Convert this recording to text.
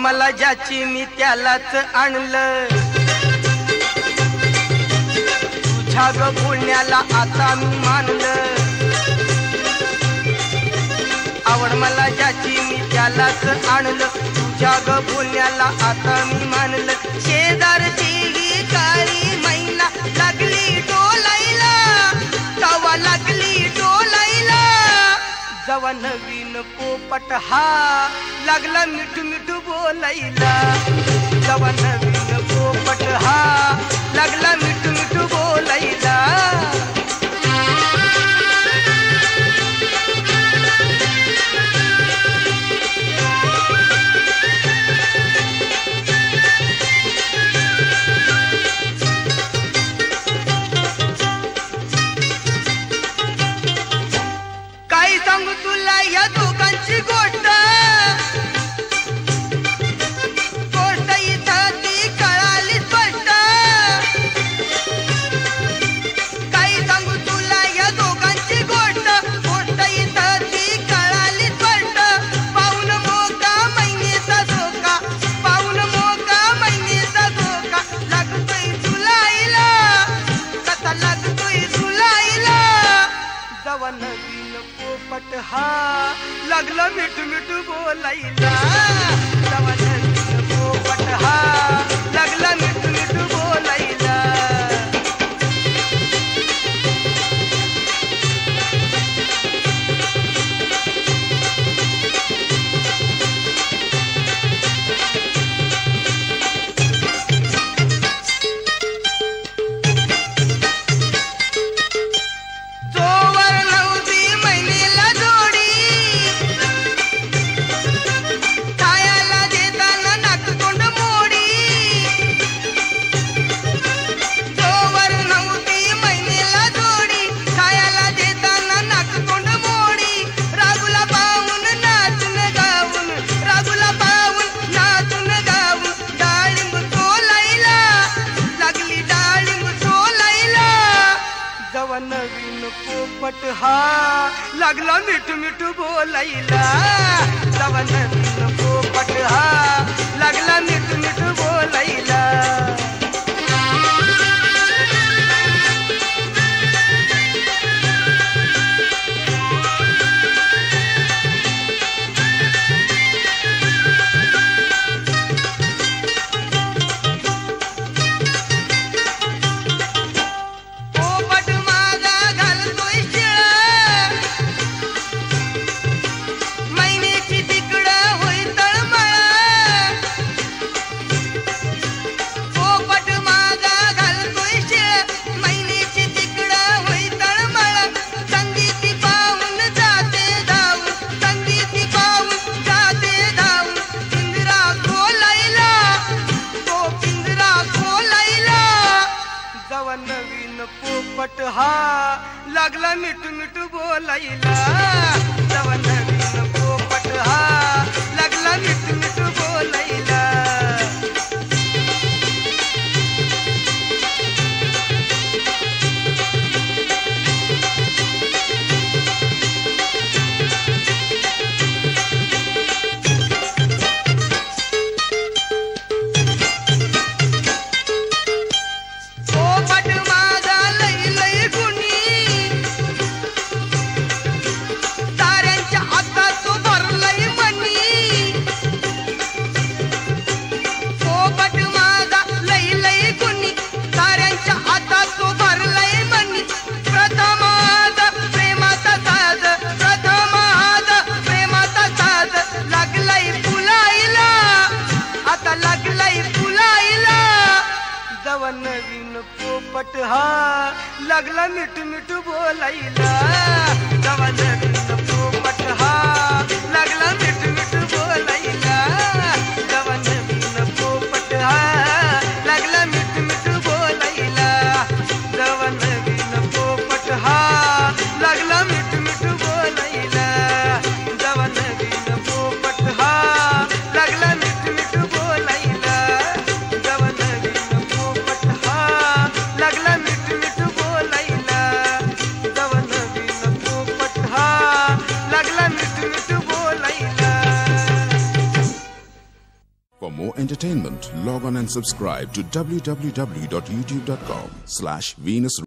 मला ज्याची मी त्यालाच आणलं, तुझ्या ग बोलण्याला आता मी मानलं. आवड मला ज्याची मी त्यालाच आणलं, तुझ्या ग बोलण्याला आता मी मानलं. शेजारची ही काळी मैना लागली डोलायला, तवा लागली डोलायला. जवा नवीन पोपट हा लागला मिठू मिठू बोलायला, जवा नवीन पोपट हा लागला मिठू मिठू बोलायला. तुला या दोघांची गोष्ट, गोष्ट इथं ती कळाली स्पष्ट. काही सांगू तुला या दोघांची गोष्ट, गोष्ट इथं ती कळाली स्पष्ट. पाहून मोका महिनेचा धोका, पाहून मोका महिनेचा धोका. लागतोय तुलाईला, कसा लागतोय तुलाईला. जवा नवीन पोपट हा लागला मिठू मिठू बोलायला, जवा नवीन पोपट हा लागला मिठू मिठू बोलायला. जवा नवीन पोपट हा लागला मिठू मिठू बोलायला, जवा नवीन पोपट हा लागला मिठू मिठू बोलायला. नवीन पोपट हा लागला मिठू मिठू बोलायला, जवा नवीन पोपट हा लागला मिठू मिठू बोलायला. पोपट माझा लई लई गुणी, ताऱ्यांच्या हातात तो भरलंय मनी. पोपट माझा लई लई गुणी, ताऱ्यांच्या हातात तो भरलंय मनी. प्रथमाद प्रेमाचा साज, प्रथमाद प्रेमाचा साज लागलाय फुलाईला, आता लागलाय फुलाईला. जवा नवीन पोपट हा लागला मिठू मिठू बोलायला, जवा नवीन पोपट हा लागला मिठू मिठू बोलायला, जवा नवीन पोपट हा लागला मिठू मिठू बोलायला, जवा नवीन पोपट हा लागला मिठू मिठू बोलायला, जवा नवीन पोपट हा लागला मिठू मिठू बोलायला, जवा नवीन पोपट हा लागला मिठू मिठू बोलायला, जवा नवीन entertainment, log on and subscribe to www.youtube.com/Venus